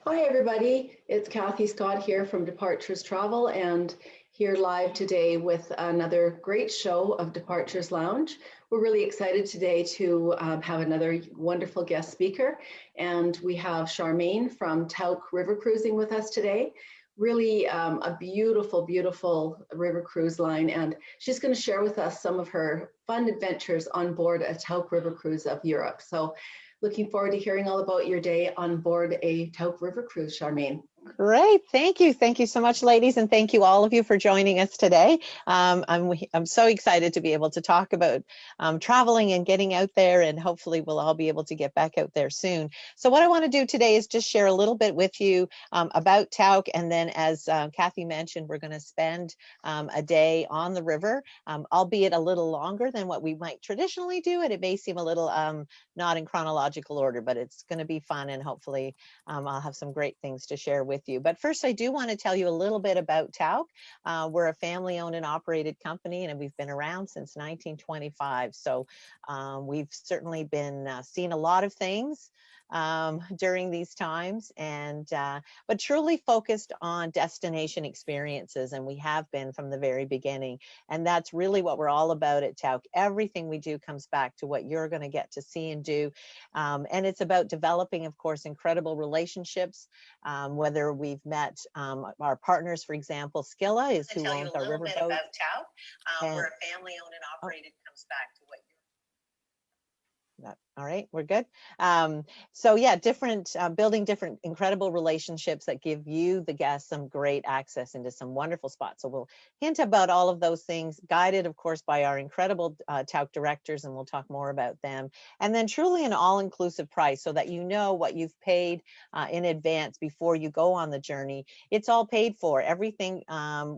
Hi everybody, it's Kathy Scott here from Departures Travel and here live today with another great show of Departures Lounge. We're really excited today to have another wonderful guest speaker, and we have Charmaine from Tauck River Cruising with us today. Really a beautiful, beautiful river cruise line, and she's going to share with us some of her fun adventures on board a Tauck River cruise of Europe. So looking forward to hearing all about your day on board a Tauck River cruise, Charmaine. Great. Thank you. Thank you so much, ladies. And thank you all of you for joining us today. I'm so excited to be able to talk about traveling and getting out there, and hopefully we'll all be able to get back out there soon. So what I want to do today is just share a little bit with you about Tauck. And then as Kathy mentioned, we're going to spend a day on the river, albeit a little longer than what we might traditionally do. And it may seem a little not in chronological order, but it's going to be fun. And hopefully I'll have some great things to share with you. But first, I do want to tell you a little bit about Tauck. We're a family-owned and operated company, and we've been around since 1925. So we've certainly been seen a lot of things during these times, and but truly focused on destination experiences, and we have been from the very beginning. And that's really what we're all about at Tauck. Everything we do comes back to what you're going to get to see and do, and it's about developing, of course, incredible relationships. Whether we've met our partners, for example, Skilla is who owns our Riverboat. About Tauck. We're a family-owned and operated. Comes back to what you're. All right, we're good. So yeah, building different incredible relationships that give you, the guests, some great access into some wonderful spots. So we'll hint about all of those things, guided, of course, by our incredible Tauck directors, and we'll talk more about them. And then truly an all-inclusive price, so that you know what you've paid in advance before you go on the journey. It's all paid for, everything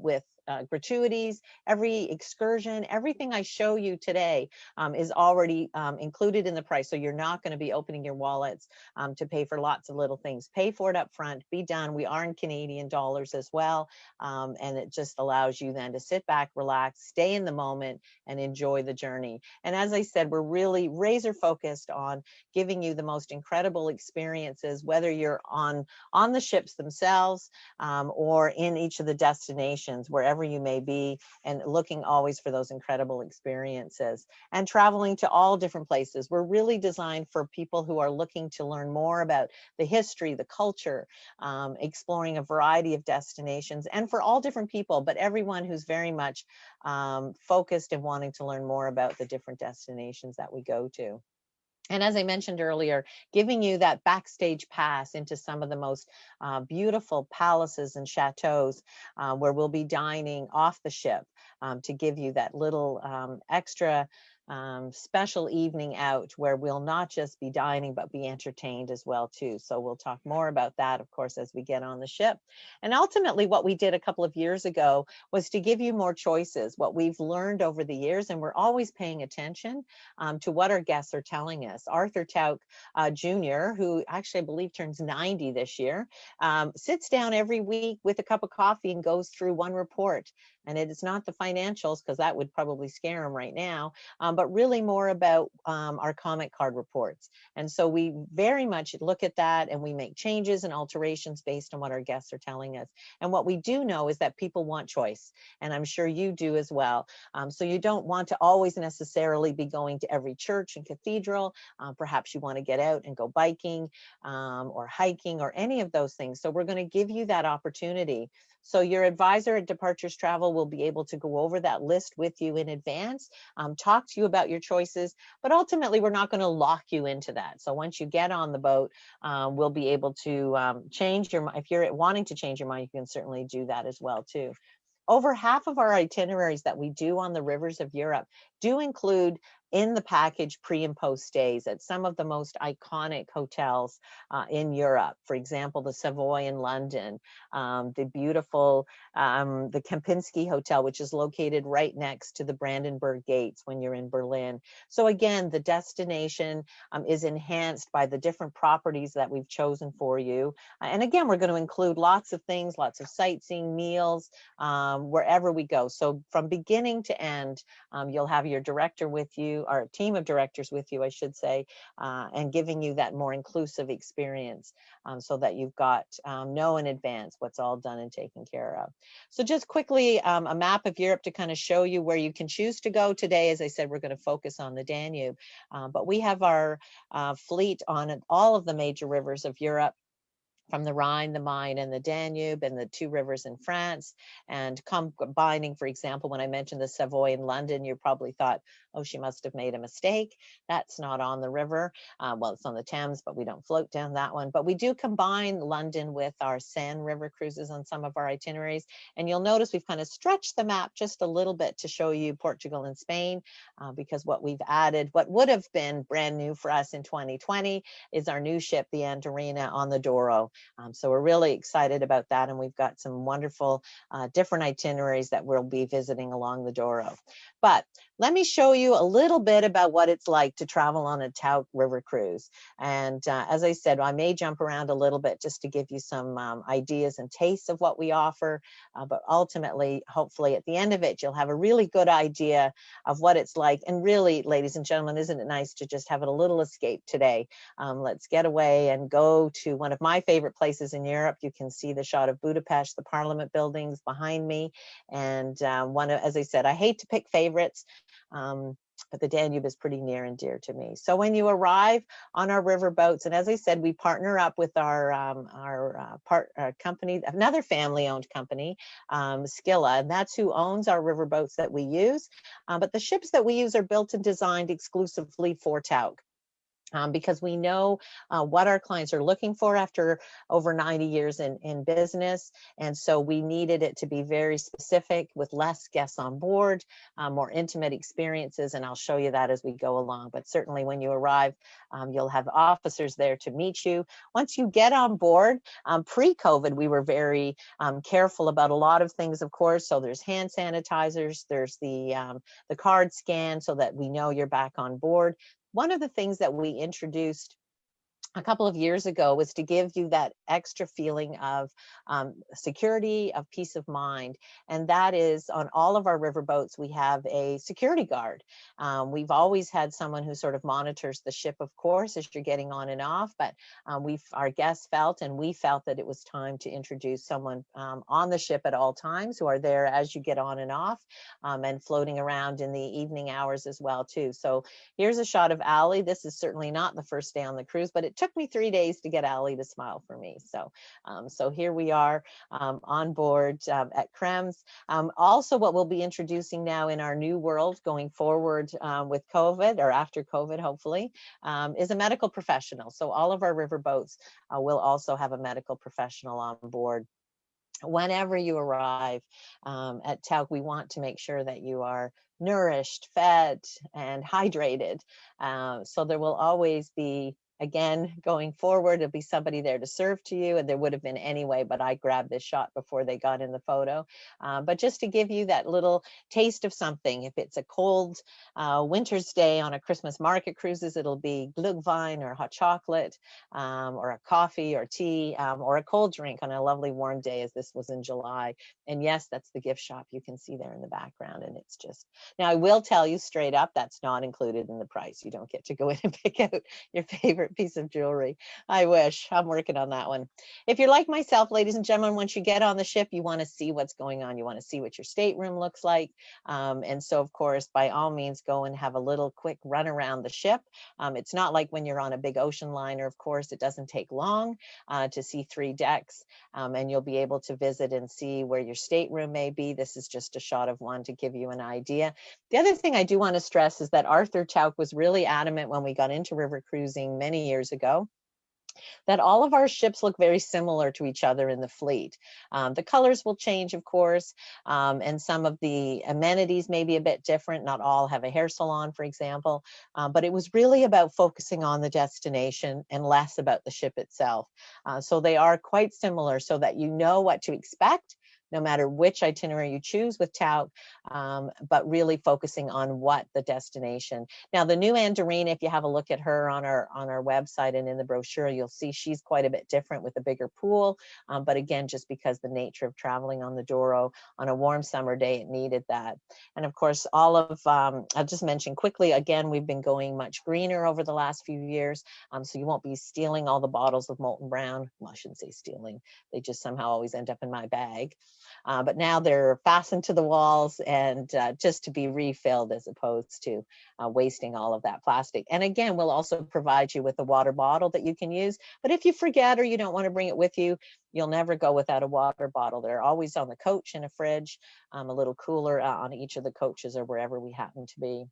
with gratuities, every excursion, everything I show you today is already included in the price. So you're not going to be opening your wallets to pay for lots of little things. Pay for it up front, be done. We are in Canadian dollars as well. And it just allows you then to sit back, relax, stay in the moment, and enjoy the journey. And as I said, we're really razor focused on giving you the most incredible experiences, whether you're on the ships themselves or in each of the destinations, wherever you may be, and looking always for those incredible experiences and traveling to all different places. We're really designed for people who are looking to learn more about the history, the culture, exploring a variety of destinations, and for all different people, but everyone who's very much focused and wanting to learn more about the different destinations that we go to. And as I mentioned earlier, giving you that backstage pass into some of the most beautiful palaces and chateaus where we'll be dining off the ship to give you that little extra special evening out where we'll not just be dining, but be entertained as well too. So we'll talk more about that, of course, as we get on the ship. And ultimately what we did a couple of years ago was to give you more choices. What we've learned over the years, and we're always paying attention to what our guests are telling us. Arthur Tauck Jr., who actually I believe turns 90 this year, sits down every week with a cup of coffee and goes through one report. And it is not the financials, because that would probably scare him right now, but really more about our comment card reports. And so we very much look at that, and we make changes and alterations based on what our guests are telling us. And what we do know is that people want choice, and I'm sure you do as well. So you don't want to always necessarily be going to every church and cathedral. Perhaps you want to get out and go biking or hiking or any of those things. So we're going to give you that opportunity. So your advisor at Departures Travel will be able to go over that list with you in advance, talk to you about your choices, but ultimately we're not going to lock you into that. So once you get on the boat, we'll be able to change your mind. If you're wanting to change your mind, you can certainly do that as well too. Over half of our itineraries that we do on the rivers of Europe do include in the package pre and post stays at some of the most iconic hotels in Europe. For example, the Savoy in London, the beautiful, the Kempinski Hotel, which is located right next to the Brandenburg Gates when you're in Berlin. So again, the destination is enhanced by the different properties that we've chosen for you. And again, we're going to include lots of things, lots of sightseeing, meals, wherever we go. So from beginning to end, you'll have your director with you. you, or a team of directors with you, I should say, and giving you that more inclusive experience, so that you've got know in advance what's all done and taken care of. So just quickly, a map of Europe to kind of show you where you can choose to go today. As I said, we're going to focus on the Danube, but we have our fleet on all of the major rivers of Europe, from the Rhine, the Main, and the Danube, and the two rivers in France, and combining, for example, when I mentioned the Savoy in London, you probably thought, oh, she must have made a mistake. That's not on the river. Well, it's on the Thames, but we don't float down that one. But we do combine London with our Seine River cruises on some of our itineraries. And you'll notice we've kind of stretched the map just a little bit to show you Portugal and Spain, because what we've added, what would have been brand new for us in 2020, is our new ship, the Antarina, on the Douro. So we're really excited about that, and we've got some wonderful different itineraries that we'll be visiting along the Douro. But let me show you a little bit about what it's like to travel on a Tauck river cruise. And as I said, I may jump around a little bit just to give you some ideas and tastes of what we offer, but ultimately, hopefully at the end of it, you'll have a really good idea of what it's like. And really, ladies and gentlemen, isn't it nice to just have a little escape today? Let's get away and go to one of my favorite places in Europe. You can see the shot of Budapest, the Parliament buildings behind me. And as I said, I hate to pick favorites, but the Danube is pretty near and dear to me. So when you arrive on our river boats, and as I said, we partner up with our company, another family-owned company, Skilla, and that's who owns our river boats that we use. But the ships that we use are built and designed exclusively for Tauck. Because we know what our clients are looking for after over 90 years in business. And so we needed it to be very specific, with less guests on board, more intimate experiences. And I'll show you that as we go along. But certainly when you arrive, you'll have officers there to meet you. Once you get on board, pre-COVID, we were very careful about a lot of things, of course. So there's hand sanitizers, there's the card scan so that we know you're back on board. One of the things that we introduced a couple of years ago was to give you that extra feeling of security, of peace of mind. And that is, on all of our river boats, we have a security guard. We've always had someone who sort of monitors the ship, of course, as you're getting on and off, but our guests felt, and we felt, that it was time to introduce someone on the ship at all times, who are there as you get on and off, and floating around in the evening hours as well too. So here's a shot of Allie. This is certainly not the first day on the cruise, but it took me 3 days to get Allie to smile for me. So here we are on board at Krems. Also, what we'll be introducing now in our new world going forward with COVID, or after COVID, hopefully, is a medical professional. So all of our river boats will also have a medical professional on board. Whenever you arrive at Tauck, we want to make sure that you are nourished, fed, and hydrated. So there will always be, again, going forward, there'll be somebody there to serve to you, and there would have been anyway, but I grabbed this shot before they got in the photo. But just to give you that little taste of something, if it's a cold winter's day on a Christmas market cruises, it'll be glühwein or hot chocolate, or a coffee or tea, or a cold drink on a lovely warm day, as this was in July. And yes, that's the gift shop you can see there in the background. And it's just, now I will tell you straight up, that's not included in the price. You don't get to go in and pick out your favorite piece of jewelry. I wish. I'm working on that one. If you're like myself, ladies and gentlemen, once you get on the ship, you want to see what's going on. You want to see what your stateroom looks like. And so, of course, by all means, go and have a little quick run around the ship. It's not like when you're on a big ocean liner, of course, it doesn't take long to see 3 decks, and you'll be able to visit and see where your stateroom may be. This is just a shot of one to give you an idea. The other thing I do want to stress is that Arthur Tauck was really adamant when we got into river cruising many years ago that all of our ships look very similar to each other in the fleet. The colors will change, of course, and some of the amenities may be a bit different. Not all have a hair salon, for example, but it was really about focusing on the destination and less about the ship itself. So they are quite similar, so that you know what to expect, no matter which itinerary you choose with Tauck, but really focusing on what the destination. Now, the new Andarina, if you have a look at her on our website and in the brochure, you'll see she's quite a bit different with a bigger pool. But again, just because the nature of traveling on the Douro on a warm summer day, it needed that. And of course, all of, I'll just mention quickly, again, we've been going much greener over the last few years. So you won't be stealing all the bottles of molten brown. Well, I shouldn't say stealing. They just somehow always end up in my bag. But now they're fastened to the walls and just to be refilled as opposed to wasting all of that plastic. And again, we'll also provide you with a water bottle that you can use. But if you forget or you don't want to bring it with you, you'll never go without a water bottle. They're always on the coach in a fridge, a little cooler on each of the coaches or wherever we happen to be.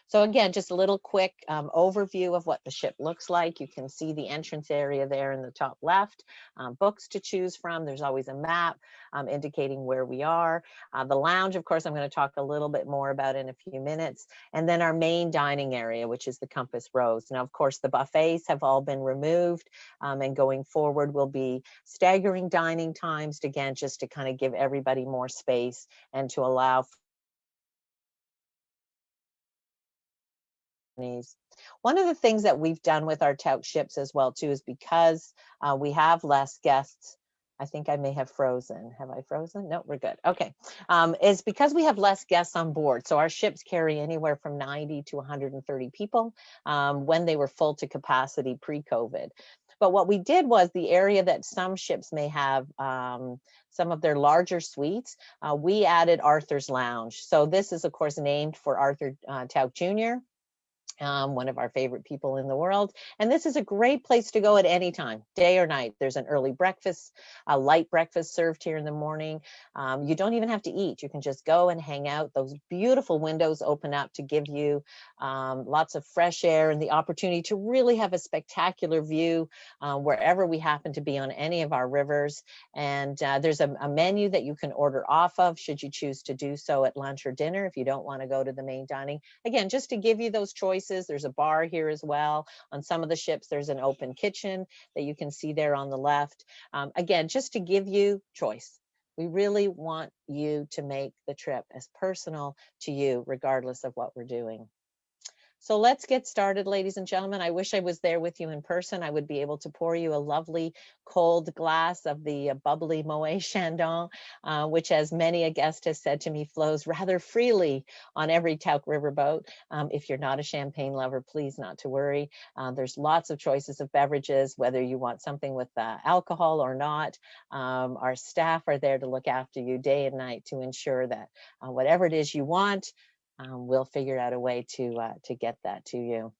So again, just a little quick overview of what the ship looks like. You can see the entrance area there in the top left, books to choose from. There's always a map indicating where we are. The lounge, of course, I'm going to talk a little bit more about in a few minutes. And then our main dining area, which is the Compass Rose. Now, of course, the buffets have all been removed, and going forward will be staggering dining times, again, just to kind of give everybody more space and to allow One of the things that we've done with our Tauck ships as well too is because we have less guests. I think I may have frozen. Have I frozen? No, we're good. Okay. Is because we have less guests on board. So our ships carry anywhere from 90 to 130 people when they were full to capacity pre-COVID. But what we did was the area that some ships may have some of their larger suites, we added Arthur's Lounge. So this is, of course, named for Arthur Tauck Jr., one of our favorite people in the world. And this is a great place to go at any time, day or night. There's an early breakfast, a light breakfast served here in the morning. You don't even have to eat. You can just go and hang out. Those beautiful windows open up to give you lots of fresh air and the opportunity to really have a spectacular view wherever we happen to be on any of our rivers. And there's a menu that you can order off of should you choose to do so at lunch or dinner if you don't want to go to the main dining. Again, just to give you those choices. There's a bar here as well. On some of the ships, there's an open kitchen that you can see there on the left. Again, just to give you choice. We really want you to make the trip as personal to you, regardless of what we're doing. So let's get started, ladies and gentlemen. I wish I was there with you in person. I would be able to pour you a lovely cold glass of the bubbly Moet Chandon, which, as many a guest has said to me, flows rather freely on every Tauck riverboat. If you're not a champagne lover, please not to worry. There's lots of choices of beverages, whether you want something with alcohol or not. Our staff are there to look after you day and night to ensure that whatever it is you want, we'll figure out a way to get that to you.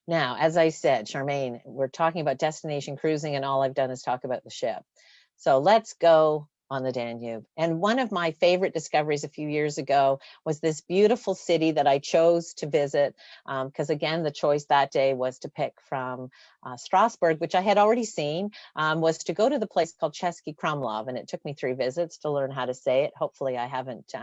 Now, as I said, Charmaine, we're talking about destination cruising, and all I've done is talk about the ship. So let's go on the Danube. And one of my favorite discoveries a few years ago was this beautiful city that I chose to visit, because again, the choice that day was to pick from Strasbourg, which I had already seen, was to go to the place called Český Krumlov. And it took me 3 visits to learn how to say it. Hopefully I haven't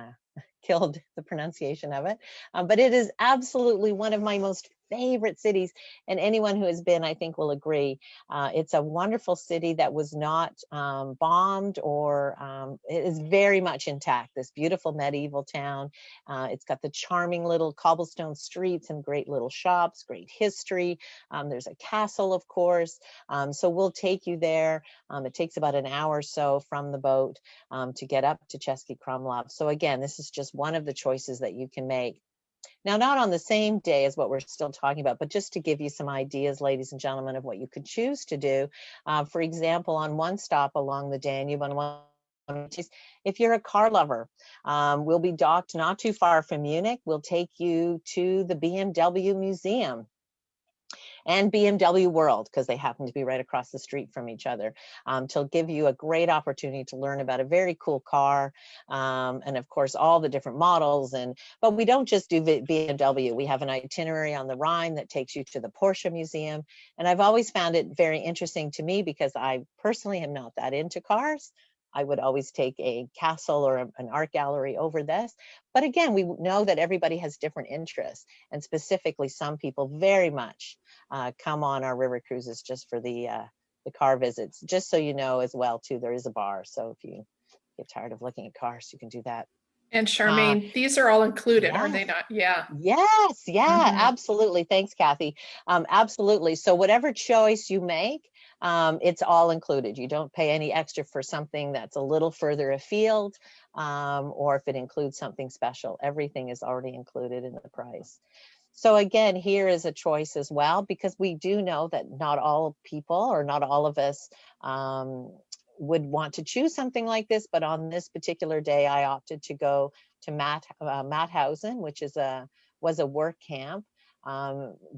killed the pronunciation of it, but it is absolutely one of my most favorite cities, and anyone who has been, I think, will agree. It's a wonderful city that was not bombed, or it is very much intact, this beautiful medieval town. It's got the charming little cobblestone streets and great little shops, great history. There's a castle, of course, so we'll take you there. It takes about an hour or so from the boat to get up to Český Krumlov. So again, this is just one of the choices that you can make. Now, not on the same day as what we're still talking about, but just to give you some ideas, ladies and gentlemen, of what you could choose to do. For example, on one stop along the Danube, on one, if you're a car lover, we'll be docked not too far from Munich. We'll take you to the BMW Museum and BMW World, because they happen to be right across the street from each other, to give you a great opportunity to learn about a very cool car, and of course all the different models. But we don't just do BMW. We have an itinerary on the Rhine that takes you to the Porsche Museum, and I've always found it very interesting to me because I personally am not that into cars. I would always take a castle or an art gallery over this. But again, we know that everybody has different interests, and specifically some people very much come on our river cruises just for the car visits. Just so you know as well too, there is a bar. So if you get tired of looking at cars, you can do that. And Charmaine, these are all included, are Yes. they not? Yeah. Yes, yeah, Mhm. absolutely. Thanks, Kathy. Absolutely. So whatever choice you make, it's all included. You don't pay any extra for something that's a little further afield, or if it includes something special. Everything is already included in the price. So again, here is a choice as well, because we do know that not all people or not all of us would want to choose something like this. But on this particular day, I opted to go to Mauthausen, which was a work camp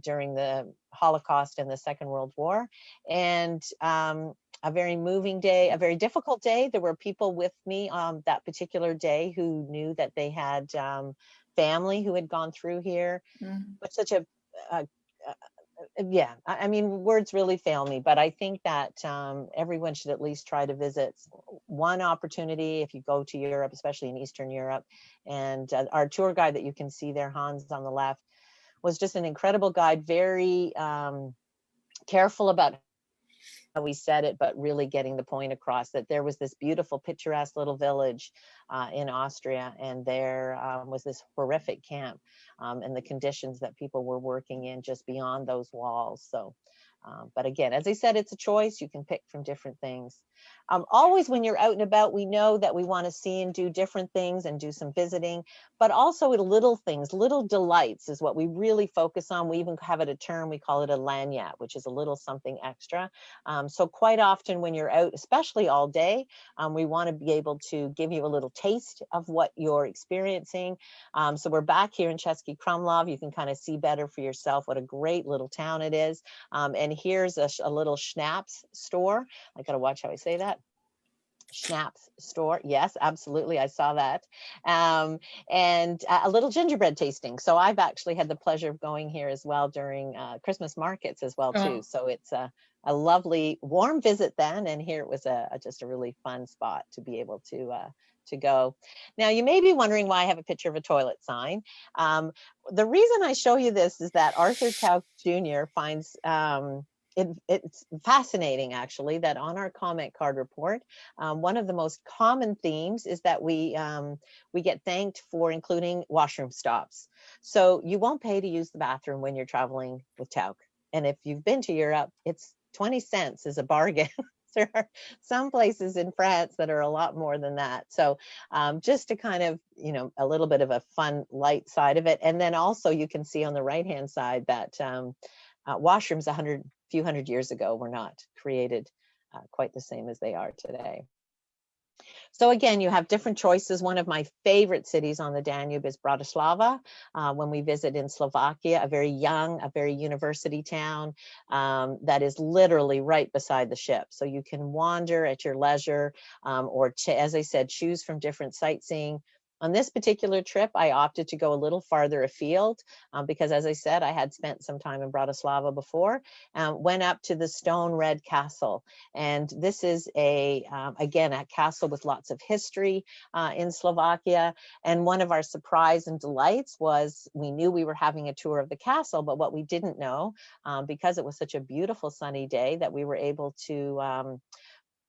during the Holocaust and the Second World War. And a very moving day, a very difficult day. There were people with me on that particular day who knew that they had family who had gone through here. Mhm. But such a yeah, I mean, words really fail me, but I think that everyone should at least try to visit one opportunity if you go to Europe, especially in Eastern Europe. And our tour guide that you can see there, Hans on the left, was just an incredible guide, very careful about how we said it, but really getting the point across that there was this beautiful, picturesque little village in Austria, and there was this horrific camp, and the conditions that people were working in just beyond those walls. So, but again, as I said, it's a choice. You can pick from different things. Always when you're out and about, we know that we want to see and do different things and do some visiting, but also little things, little delights is what we really focus on. We even have it a term, we call it a lagniappe, which is a little something extra. So quite often when you're out, especially all day, we want to be able to give you a little taste of what you're experiencing. So we're back here in Český Krumlov. You can kind of see better for yourself what a great little town it is. And here's a little schnapps store. I got to watch how I say that. Schnapps store. Yes, absolutely. I saw that. And a little gingerbread tasting. So I've actually had the pleasure of going here as well during Christmas markets as well, too. Oh. So it's a lovely warm visit then. And here it was just a really fun spot to be able to go. Now, you may be wondering why I have a picture of a toilet sign. The reason I show you this is that Arthur Tauck Jr. finds it's fascinating, actually, that on our comment card report, one of the most common themes is that we get thanked for including washroom stops. So you won't pay to use the bathroom when you're traveling with Tauck. And if you've been to Europe, it's 20 cents is a bargain. There are some places in France that are a lot more than that. So just to kind of, a little bit of a fun, light side of it. And then also you can see on the right-hand side that washrooms few hundred years ago were not created quite the same as they are today. So again, you have different choices. One of my favorite cities on the Danube is Bratislava. When we visit in Slovakia, a very young, a very university town that is literally right beside the ship. So you can wander at your leisure, or as I said, choose from different sightseeing. On this particular trip, I opted to go a little farther afield because, as I said, I had spent some time in Bratislava before. Went up to the Stone Red Castle, and this is again a castle with lots of history in Slovakia. And one of our surprise and delights was we knew we were having a tour of the castle, but what we didn't know, because it was such a beautiful sunny day, that we were able to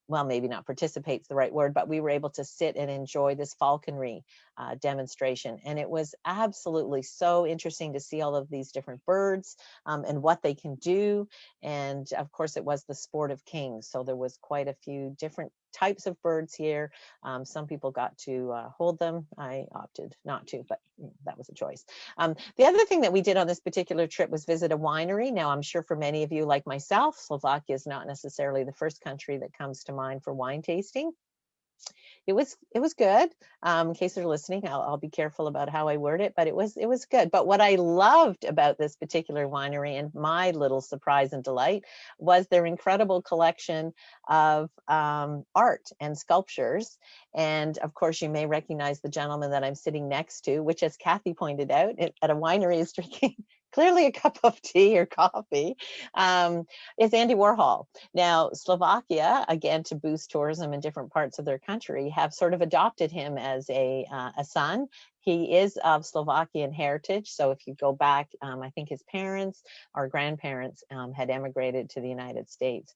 well, maybe not participate's the right word, but we were able to sit and enjoy this falconry demonstration. And it was absolutely so interesting to see all of these different birds and what they can do. And of course, it was the sport of kings. So there was quite a few different types of birds here. Some people got to hold them. I opted not to, but that was a choice. The other thing that we did on this particular trip was visit a winery. Now, I'm sure for many of you like myself, Slovakia is not necessarily the first country that comes to mind for wine tasting. It was good. In case they're listening, I'll be careful about how I word it, but it was good. But what I loved about this particular winery, and my little surprise and delight, was their incredible collection of art and sculptures. And of course, you may recognize the gentleman that I'm sitting next to, which, as Kathy pointed out, at a winery is drinking clearly a cup of tea or coffee, is Andy Warhol. Now, Slovakia, again, to boost tourism in different parts of their country, have sort of adopted him as a son. He is of Slovakian heritage. So if you go back, I think his parents or grandparents had emigrated to the United States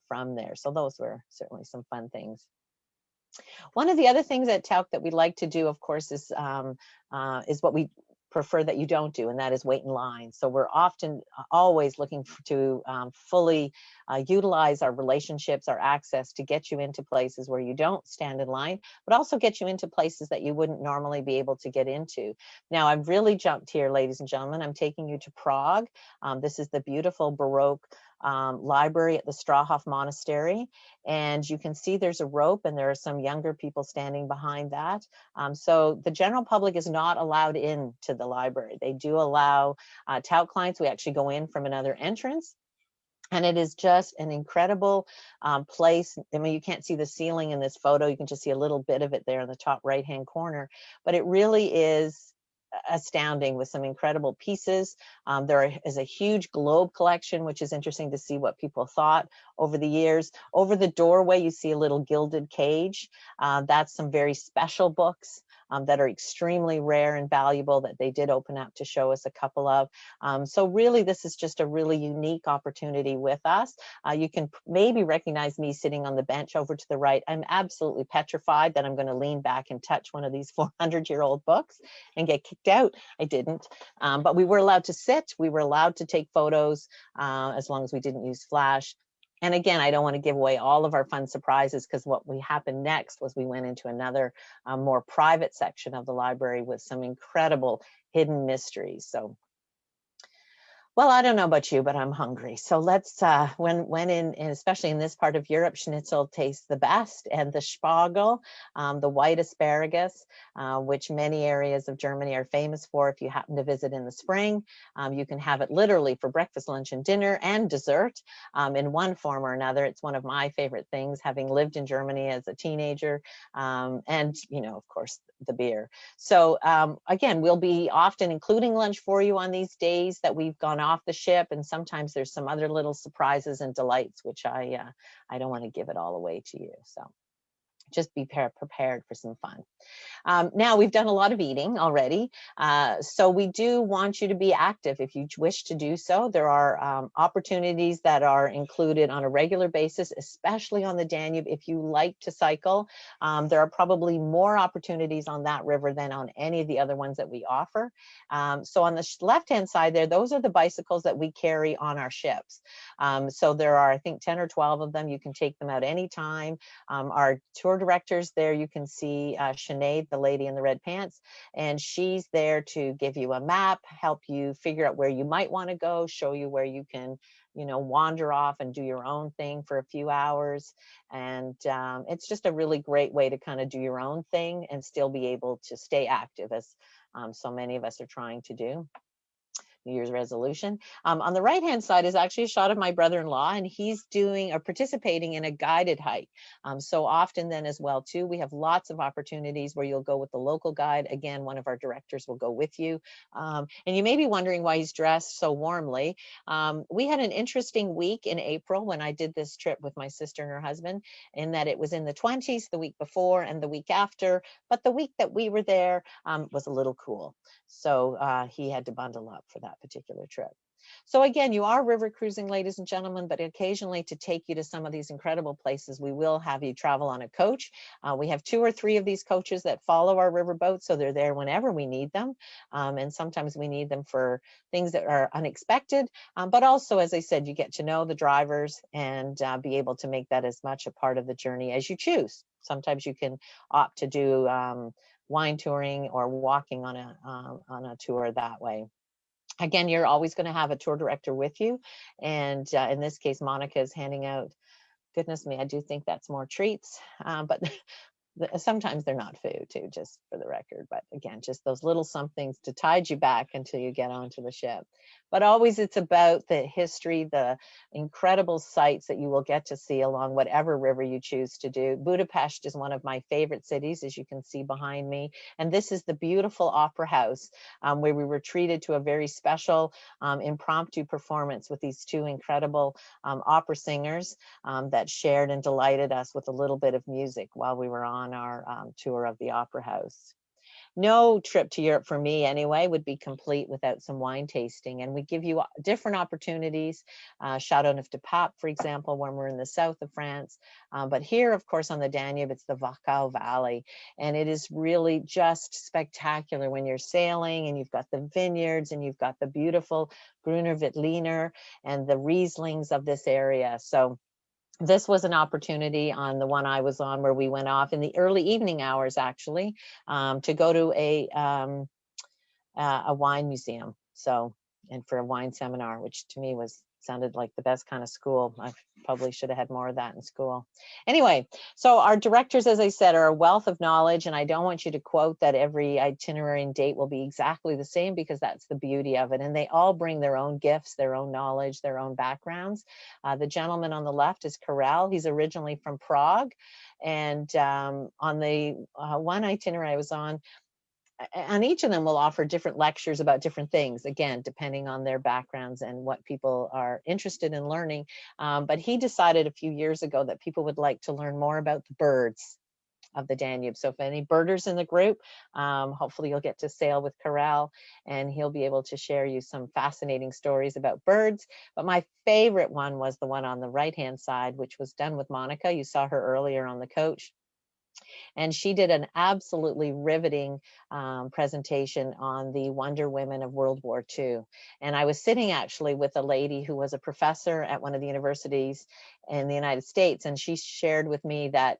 from there. So those were certainly some fun things. One of the other things at Tauck that we like to do, of course, is what we prefer that you don't do, and that is wait in line. So we're often always looking to fully utilize our relationships, our access to get you into places where you don't stand in line, but also get you into places that you wouldn't normally be able to get into. Now, I've really jumped here, ladies and gentlemen. I'm taking you to Prague. This is the beautiful Baroque library at the Strahov Monastery. And you can see there's a rope and there are some younger people standing behind that. So the general public is not allowed in to the library. They do allow Tauck clients. We actually go in from another entrance. And it is just an incredible place. I mean, you can't see the ceiling in this photo. You can just see a little bit of it there in the top right-hand corner. But it really is astounding with some incredible pieces. There is a huge globe collection, which is interesting to see what people thought over the years. Over the doorway, you see a little gilded cage. That's some very special books that are extremely rare and valuable that they did open up to show us a couple of. So really, this is just a really unique opportunity with us. You can maybe recognize me sitting on the bench over to the right. I'm absolutely petrified that I'm going to lean back and touch one of these 400-year-old books and get kicked out. I didn't, but we were allowed to sit. We were allowed to take photos as long as we didn't use flash. And again, I don't want to give away all of our fun surprises, because what happened next was we went into another more private section of the library with some incredible hidden mysteries. So, well, I don't know about you, but I'm hungry. So let's, when in, and especially in this part of Europe, schnitzel tastes the best, and the Spargel, the white asparagus, which many areas of Germany are famous for. If you happen to visit in the spring, you can have it literally for breakfast, lunch, and dinner, and dessert in one form or another. It's one of my favorite things, having lived in Germany as a teenager, and, you know, of course, the beer. So again, we'll be often including lunch for you on these days that we've gone off the ship, and sometimes there's some other little surprises and delights, which I don't want to give it all away to you. So just be prepared for some fun. Now, we've done a lot of eating already, so we do want you to be active if you wish to do so. There are opportunities that are included on a regular basis, especially on the Danube. If you like to cycle, there are probably more opportunities on that river than on any of the other ones that we offer. So on the left-hand side there, those are the bicycles that we carry on our ships. So there are, I think, 10 or 12 of them. You can take them out anytime. Our tour directors there, you can see Sinead, the lady in the red pants, and she's there to give you a map, help you figure out where you might want to go, show you where you can, you know, wander off and do your own thing for a few hours. And it's just a really great way to kind of do your own thing and still be able to stay active, as so many of us are trying to do. New Year's resolution. On the right-hand side is actually a shot of my brother-in-law, and he's doing or participating in a guided hike. So often then as well too, we have lots of opportunities where you'll go with the local guide. Again, one of our directors will go with you. And you may be wondering why he's dressed so warmly. We had an interesting week in April when I did this trip with my sister and her husband, in that it was in the 20s the week before and the week after, but the week that we were there was a little cool. So he had to bundle up for that particular trip. So again, you are river cruising, ladies and gentlemen, but occasionally to take you to some of these incredible places, we will have you travel on a coach. We have 2 or 3 of these coaches that follow our riverboat, so they're there whenever we need them. And sometimes we need them for things that are unexpected. But also, as I said, you get to know the drivers and be able to make that as much a part of the journey as you choose. Sometimes you can opt to do wine touring or walking on a tour that way. Again, you're always going to have a tour director with you. And in this case, Monica is handing out, goodness me, I do think that's more treats, but sometimes they're not food too, just for the record. But again, just those little somethings to tide you back until you get onto the ship. But always it's about the history, the incredible sights that you will get to see along whatever river you choose to do. Budapest is one of my favorite cities, as you can see behind me. And this is the beautiful opera house where we were treated to a very special impromptu performance with these 2 incredible opera singers that shared and delighted us with a little bit of music while we were on our tour of the opera house. no trip to Europe for me anyway would be complete without some wine tasting. And we give you different opportunities. Château Neuf de Pape, for example, when we're in the south of France. But here, of course, on the Danube, it's the Wachau Valley. And it is really just spectacular when you're sailing and you've got the vineyards and you've got the beautiful Grüner Veltliner and the Rieslings of this area. So this was an opportunity on the one I was on where we went off in the early evening hours, actually, to go to a wine museum. So, and for a wine seminar, which to me sounded like the best kind of school. I probably should have had more of that in school. Anyway, so our directors, as I said, are a wealth of knowledge, and I don't want you to quote that every itinerary and date will be exactly the same, because that's the beauty of it. And they all bring their own gifts, their own knowledge, their own backgrounds. The gentleman on the left is Karel. He's originally from Prague. And on the one itinerary I was on each of them will offer different lectures about different things, again, depending on their backgrounds and what people are interested in learning. But he decided a few years ago that people would like to learn more about the birds of the Danube. So if any birders in the group, hopefully you'll get to sail with Karel, and he'll be able to share you some fascinating stories about birds. But my favorite one was the one on the right-hand side, which was done with Monica. You saw her earlier on the coach. And she did an absolutely riveting presentation on the Wonder Women of World War II. And I was sitting actually with a lady who was a professor at one of the universities in the United States, and she shared with me that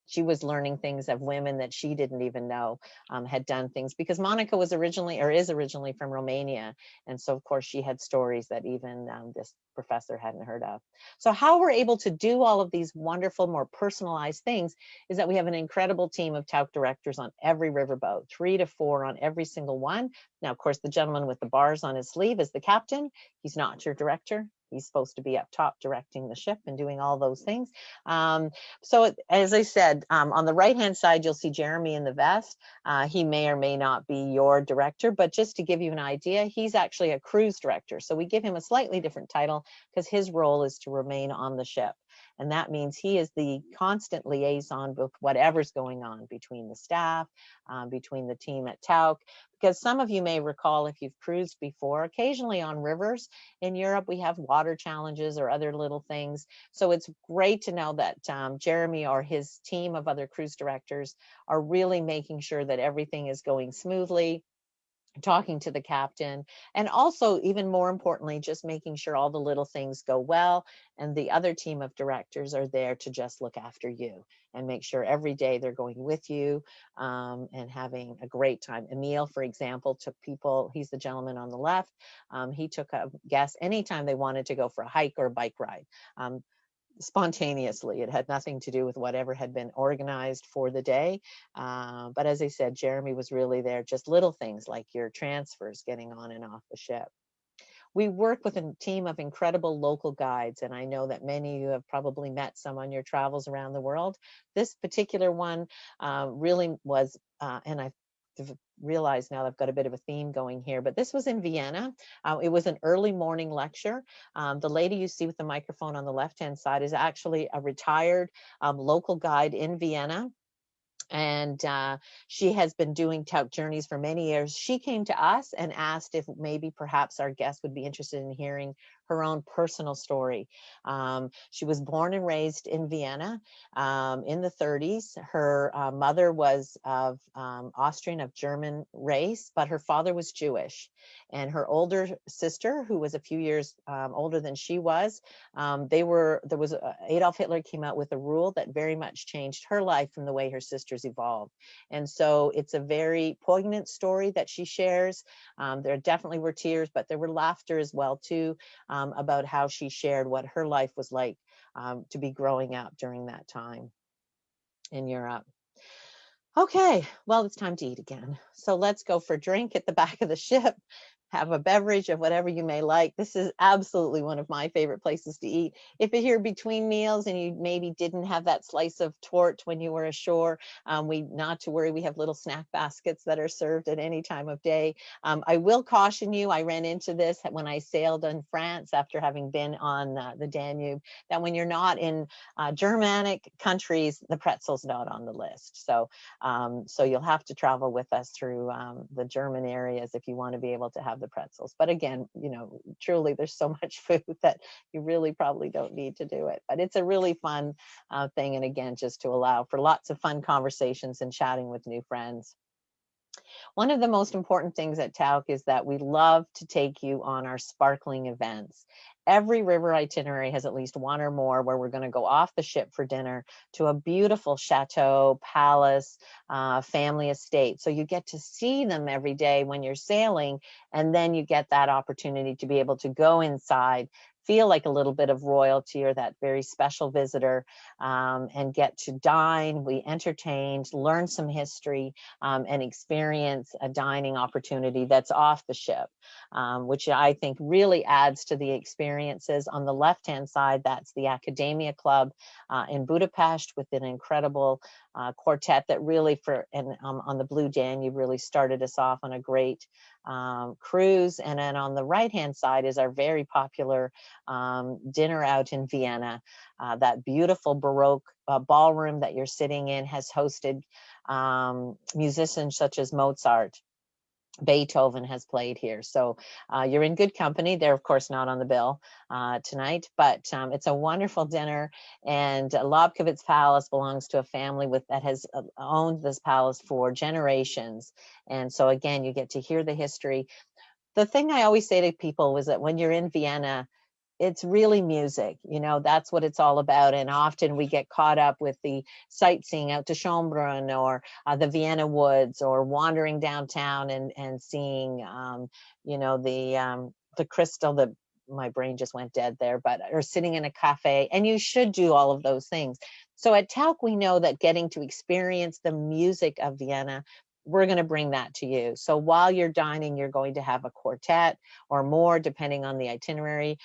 she was learning things of women that she didn't even know had done things, because Monica was originally, or is originally, from Romania. And so of course she had stories that even this professor hadn't heard of. So how we're able to do all of these wonderful, more personalized things is that we have an incredible team of Tauck directors on every riverboat, 3 to 4 on every single one. Now, of course, the gentleman with the bars on his sleeve is the captain. He's not your director. He's supposed to be up top directing the ship and doing all those things. So as I said, on the right-hand side, you'll see Jeremy in the vest. He may or may not be your director, but just to give you an idea, he's actually a cruise director. So we give him a slightly different title because his role is to remain on the ship. And that means he is the constant liaison with whatever's going on between the staff, between the team at Tauck. Because some of you may recall, if you've cruised before, occasionally on rivers in Europe, we have water challenges or other little things. So it's great to know that Jeremy or his team of other cruise directors are really making sure that everything is going smoothly, talking to the captain, and also, even more importantly, just making sure all the little things go well. And the other team of directors are there to just look after you and make sure every day they're going with you and having a great time. Emil, for example, took people, he's the gentleman on the left, he took a guest anytime they wanted to go for a hike or a bike ride. Spontaneously. It had nothing to do with whatever had been organized for the day. But as I said, Jeremy was really there, just little things like your transfers, getting on and off the ship. We work with a team of incredible local guides, and I know that many of you have probably met some on your travels around the world. This particular one really was, and I've realized now I've got a bit of a theme going here, but this was in Vienna. It was an early morning lecture. The lady you see with the microphone on the left-hand side is actually a retired local guide in Vienna. And she has been doing Tauck journeys for many years. She came to us and asked if maybe perhaps our guest would be interested in hearing her own personal story. She was born and raised in Vienna in the 30s. Her mother was of Austrian, of German race, but her father was Jewish. And her older sister, who was a few years older than she was, Adolf Hitler came out with a rule that very much changed her life from the way her sisters evolved. And so it's a very poignant story that she shares. There definitely were tears, but there were laughter as well too, about how she shared what her life was like to be growing up during that time in Europe. Okay, well, it's time to eat again. So let's go for a drink at the back of the ship, have a beverage of whatever you may like. This is absolutely one of my favorite places to eat. If you're here between meals and you maybe didn't have that slice of torte when you were ashore, not to worry, we have little snack baskets that are served at any time of day. I will caution you, I ran into this when I sailed in France after having been on the Danube, that when you're not in Germanic countries, the pretzel's not on the list. So you'll have to travel with us through the German areas if you want to be able to have the pretzels. But again, truly there's so much food that you really probably don't need to do it. But it's a really fun thing. And again, just to allow for lots of fun conversations and chatting with new friends. One of the most important things at Tauck is that we love to take you on our sparkling events. Every river itinerary has at least one or more where we're going to go off the ship for dinner to a beautiful chateau, palace, family estate. So you get to see them every day when you're sailing, and then you get that opportunity to be able to go inside, feel like a little bit of royalty or that very special visitor, and get to dine. We entertained, learn some history, and experience a dining opportunity that's off the ship, which I think really adds to the experiences. On the left-hand side, that's the Academia Club in Budapest, with an incredible quartet that really on the Blue Danube really started us off on a great cruise. And then on the right-hand side is our very popular dinner out in Vienna. That beautiful Baroque ballroom that you're sitting in has hosted musicians such as Mozart. Beethoven has played here. So you're in good company. They're, of course, not on the bill tonight, but it's a wonderful dinner. And Lobkowitz Palace belongs to a family that has owned this palace for generations. And so, again, you get to hear the history. The thing I always say to people was that when you're in Vienna, it's really music, that's what it's all about. And often we get caught up with the sightseeing out to Schönbrunn or the Vienna Woods, or wandering downtown and seeing, the crystal, my brain just went dead there, or sitting in a cafe. And you should do all of those things. So at Tauck, we know that getting to experience the music of Vienna, we're going to bring that to you. So while you're dining, you're going to have a quartet or more, depending on the itinerary,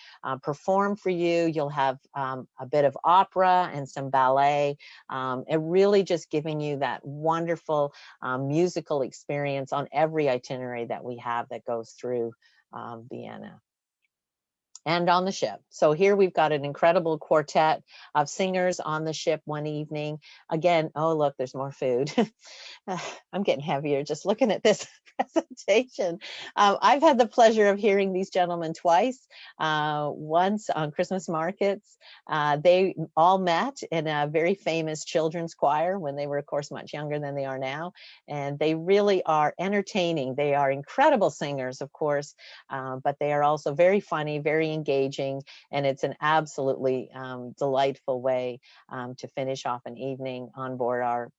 perform for you. You'll have a bit of opera and some ballet. It really just giving you that wonderful musical experience on every itinerary that we have that goes through Vienna and on the ship. So here we've got an incredible quartet of singers on the ship one evening. Again, oh, look, there's more food. I'm getting heavier just looking at this presentation. I've had the pleasure of hearing these gentlemen twice. Once on Christmas markets. They all met in a very famous children's choir when they were, of course, much younger than they are now. And they really are entertaining. They are incredible singers, of course, but they are also very funny, very engaging, and it's an absolutely delightful way to finish off an evening on board our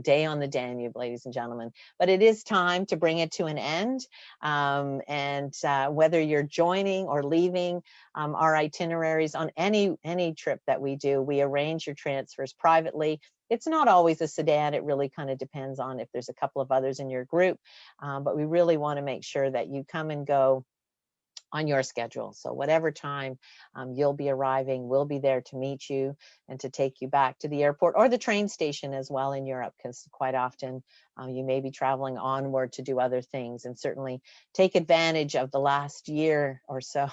day on the Danube, ladies and gentlemen. But it is time to bring it to an end. And whether you're joining or leaving our itineraries on any trip that we do, we arrange your transfers privately. It's not always a sedan. It really kind of depends on if there's a couple of others in your group. But we really want to make sure that you come and go on your schedule. So whatever time you'll be arriving, we'll be there to meet you and to take you back to the airport or the train station as well in Europe, because quite often you may be traveling onward to do other things, and certainly take advantage of the last year or so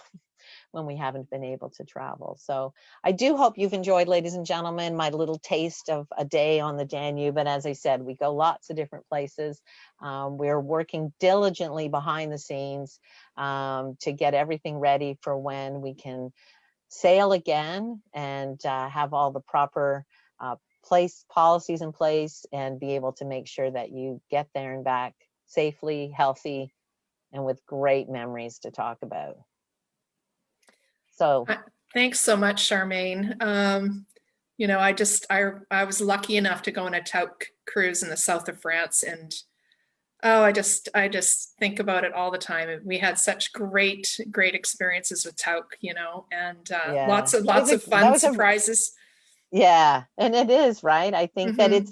when we haven't been able to travel. So I do hope you've enjoyed, ladies and gentlemen, my little taste of a day on the Danube. And as I said, we go lots of different places. We're working diligently behind the scenes to get everything ready for when we can sail again and have all the proper policies in place and be able to make sure that you get there and back safely, healthy, and with great memories to talk about. So thanks so much, Charmaine. I was lucky enough to go on a Tauck cruise in the south of France, and I just think about it all the time. We had such great experiences with Tauck, and lots of fun surprises. Yeah, and it is, right? I think that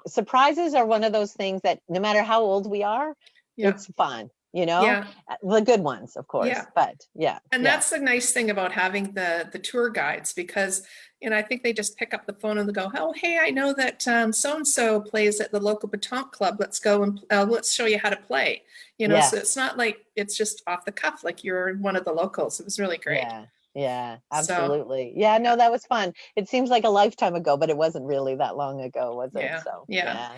surprises are one of those things that no matter how old we are, it's fun. Yeah. the good ones, of course, Yeah. but yeah. And yeah. that's the nice thing about having the tour guides, because I think they just pick up the phone and they go, oh, hey, I know that so and so plays at the local baton club. Let's go and let's show you how to play. Yeah. So it's not like it's just off the cuff, like you're one of the locals. It was really great. Yeah, So, absolutely. Yeah, no, that was fun. It seems like a lifetime ago, but it wasn't really that long ago, was it? yeah, So yeah.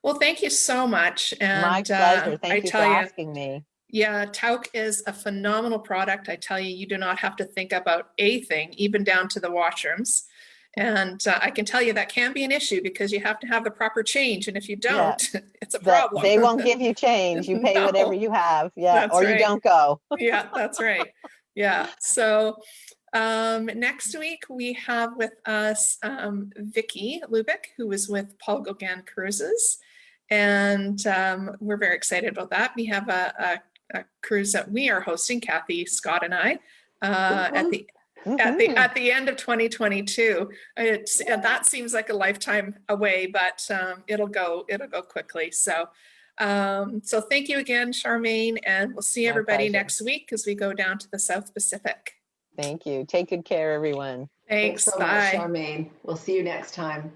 Well, thank you so much. My And pleasure. I Thank you for tell you, asking me. yeah, Tauck is a phenomenal product. I tell you, you do not have to think about a thing, even down to the washrooms. And I can tell you that can be an issue because you have to have the proper change. And if you Yeah, don't, it's a that problem. they won't give you change. You pay whatever No, you have. Yeah, that's or you right. don't go. Yeah, that's right. Yeah. So next week we have with us Vicky Lubick, who is with Paul Gauguin Cruises. And we're very excited about that. We have a cruise that we are hosting, Kathy, Scott, and I, at the end of 2022. That seems like a lifetime away, but it'll go quickly. So thank you again, Charmaine, and we'll see everybody next week as we go down to the South Pacific. Thank you. Take good care, everyone. Thanks. So Bye. much, Charmaine. We'll see you next time.